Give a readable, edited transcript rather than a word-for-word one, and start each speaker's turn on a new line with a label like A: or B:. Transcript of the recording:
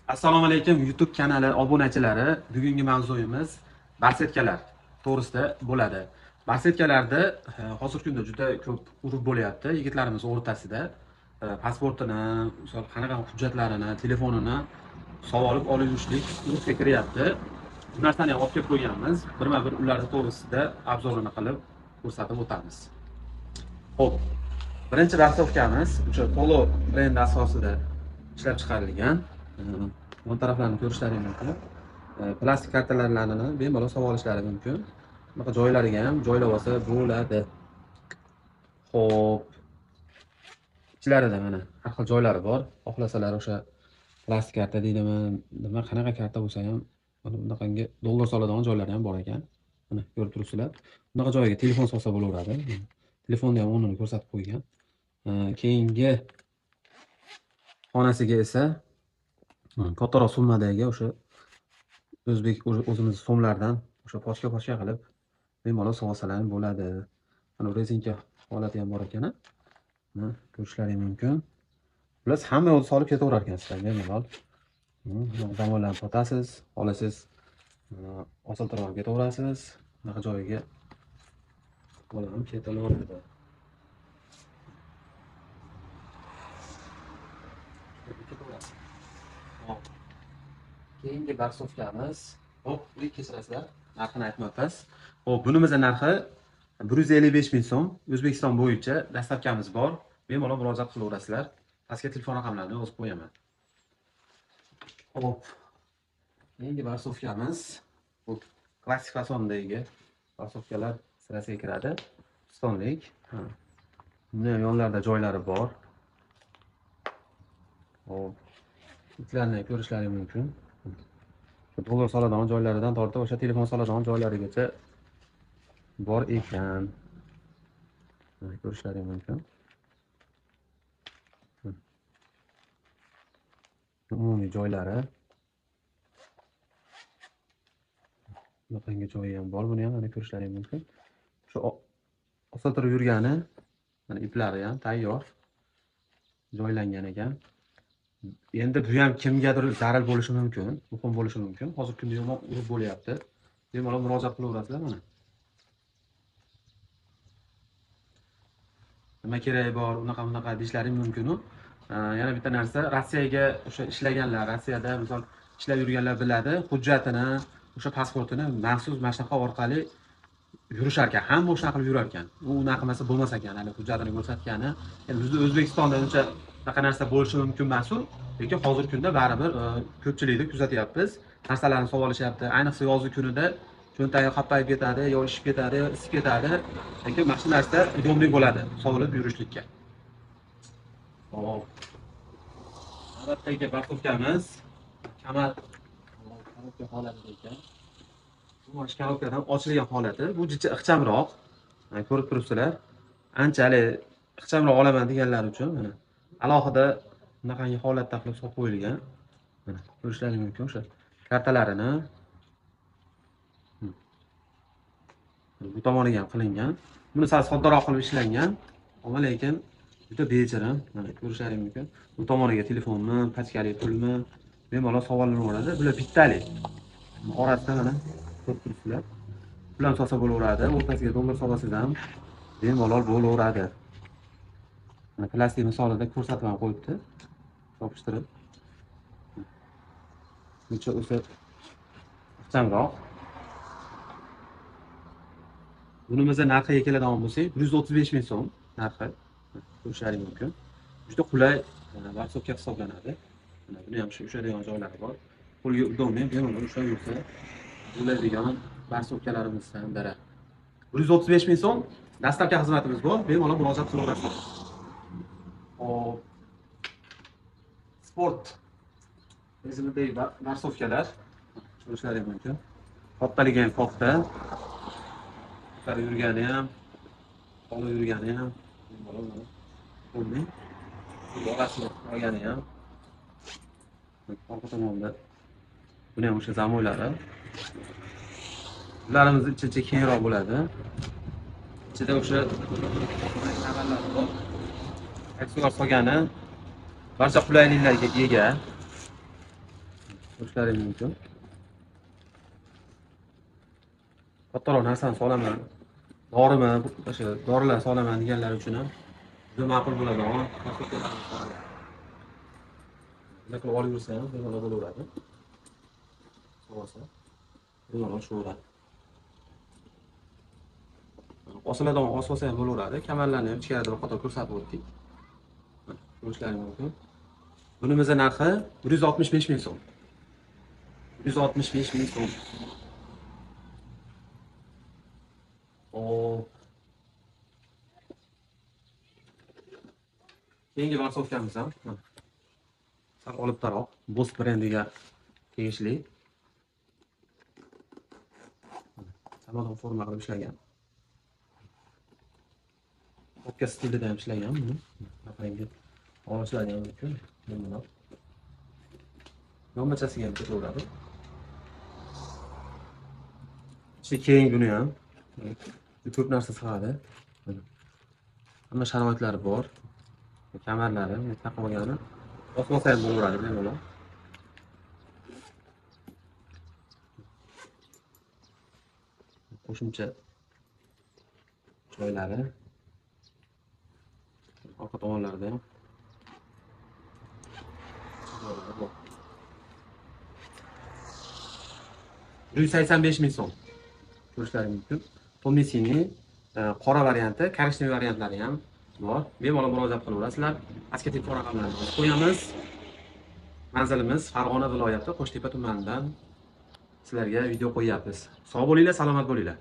A: Assalomu alaykum YouTube kanali obunachilari. Bugungi mavzuyimiz barsetkalar to'g'risida bo'ladi. Barsetkalarda hozirgi kunda juda ko'p urf bo'lyapti. Yigitlarimiz o'rtasida pasportini, misol qanaqa hujjatlarini, telefonini sog'olib olib yurishlik urfga kiryapti. Bu narsani ham olib kelib qo'yganmiz. Birma-bir ularni to'g'risida obzorini qilib ko'rsatib o'tamiz. Xo'p. Birinchi darsovkamiz o'sha Polo brendi asosida ishlab chiqarilgan. Bu taraflarni ko'rishlari mumkin. Plastik kartalarlarini bemalol sotib olishlari mumkin. Bunaqa joylariga ham joylab olsa bo'ladi. Xo'p. Ichlarida mana har xil joylari bor. Xohlasalar o'sha plastik karta deydimi, nima qanaqa karta bo'lsa ham bunaqangi dollar soladigan joylari ham bor ekan. Mana ko'rib turibsizlar. Bunaqa joyiga telefon solsa bo'laveradi. Telefonni ham o'rnini ko'rsatib qo'ygan. Keyingi xonasiga esa kattaroq summadagi o'sha o'zbek o'zimiz so'mlardan o'sha pochka qilib bemalol solsalar ham bo'ladi. Mana rezinka holati ham bor ekan. Ko'rishlaring mumkin. Plus hamma yo'lni solib ketaverar ekansizlar bemalol. Zamonlarni totasiz, xohlasangiz osiltirib olib ketaverasiz. Bunaqa joyiga ham ketaveradi. Keyingi barsofkamiz, hop, kechirasizlar, narxini aytmayapmiz. Hop, bunimizning narxi 155 ming so'm. O'zbekiston bo'yicha dastlabkamiz bor. Bemalol murojaat qilaverasizlar. Pastga telefon raqamlarini yozib qo'yaman. Hop. Keyingi barsofkamiz, bu klassik fasondagi barsofkalar sirasiga kiradi. Pistonlik. Buni yonlarida joylari bor. Hop. Itlarni ko'rishlari mumkin. Dollar soladigan joylaridan tortib o'sha telefon soladigan joylarigacha bor ekan. Ko'rishlaring mumkin. Umumiy joylari. Bunaqangi joyi ham bor, buni ham mana ko'rishlaring mumkin. Shu osiltirib yurgani, mana iplari ham tayyor joylangan ekan. Endi bu ham kimgadir zarar bo'lishi mumkin, muhim bo'lishi mumkin. Hozirgi kunda yomon urib bo'lyapti. Bemalol murojaat qilaverasizlar mana. Nima keragi bor, unaqa deyishlaring mumkin. Yana bitta narsa, Rossiyaga o'sha ishlaganlar, Rossiyada misol ishlab yurganlar biladi, hujjatini, o'sha pasportini maxsus mashnaqa orqali yurishar ekan. Hamma o'sha qilib yurar ekan. U unaqa qilmasa bo'lmas ekan, hali hujjatini ko'rsatgani. Endi bizda O'zbekistonda uncha bunaqa narsa bo'lishi mumkin emas-ku, lekin hozirgi kunda baribir ko'pchilikni kuzatyapmiz. Narsalarni sotib olishyapti. Ayniqsa yozgi kunida cho'ntagi qappayib ketadi, yo ishib ketadi, isib ketadi. Lekin mana shu narsa udobli bo'ladi, sovulib yurishlikka. Hop. Navbatdagi bakovkamiz kamar holatida ekan. Bu mana shu korobkadan ochilgan holati. Bu jicha ixchamroq. Ko'rib turibsizlar. Anchalik ixchamroq olaman deganlar uchun mana alohida bunaqangi holatda qilib solib qo'yilgan. Mana ko'rishlaring mumkin o'sha kartalarini. Bu tomoniga ham qilingan. Buni sal soddaroq qilib ishlangan. Ammo lekin juda bejirim. Mana ko'rishlaring mumkin. Bu tomoniga telefonmi, pachkali pulmi bemalol savollanaveradi. Bular bittalik. Orasida mana ko'rib turibsizlar. Bilan solsa bo'laveradi. O'rtasiga dollar solsangiz ham bemalol bo'laveradi. Mana plastik misolida ko'rsatib ham qo'yibdi. Yopishtirib. Buncha o'sha ixchamroq. Bunimizda narxiga keladigan bo'lsak, 135 ming so'm narxi. Ko'rishlaring mumkin. Juda qulay barsofka hisoblanadi. Mana buni ham ushlaydigan joylari bor. Qo'lga udolmay bemalol ushlab yursa bo'ladigan barsofkalarimizdan biri. 135 ming so'm dastlabki xizmatimiz bor. Bemalol murojaat qilaverasiz. Hop. Sport tizimidagi barsofkalar ko'rishlaring mumkin. Kattaligi ham katta. Yurgani ham, olib yurgani ham, bo'lmay. Orasiga olgani ham. Orqa tomonda buni ham o'sha zamoylari. Ularimiz ichi kengroq bo'ladi. Ichida o'sha xabarlar bor. Aksesuar solgani barcha qulayliklarga ega. Ko'rishlaring mumkin. Kattaroq narsani solaman. Dorimi, o'sha dorilar solaman deganlar uchun ham juda ma'qul bo'ladigan narxlarni solaman. Bunday qilib olib yursa ham bemalol bo'laveradi. Solsa bemalol shuveradi. Osiladigan osolsa ham bo'laveradi. Kamarlarni ham ichkarida bir qator ko'rsatib o'tdik. Ko'rishlaring mumkin. Bunimizning narxi 165 ming so'm. 165 ming so'm. Keyingi varsovkamiz ham sal olibtaroq, Boss brendiga tegishli. Samadon forma qilib ishlagan. O'pka stilida ham ishlagan buni. Raqamga olishlarga mumkin. Mana yonmachasiga ham ketaveradi. Ichi keng buni ham. Ko'p narsa sig'adi. Hamma sharoitlari bor. Kamarlari taqib olgani osmasa ham bo'laveradi bemalol. Qo'shimcha joylari orqa tomonlarida ham 185 ming so'm. Ko'rishlaring mumkin. Tomnisini qora varianti, korishniy variantlari ham bor. Bemalol murojaat qilaverasizlar. Pastga telefon raqamlarini qo'yamiz. Manzilimiz Farg'ona viloyati Qo'shtepa tumanidan sizlarga video qo'yyapmiz. Sog' bo'linglar, salomat bo'linglar.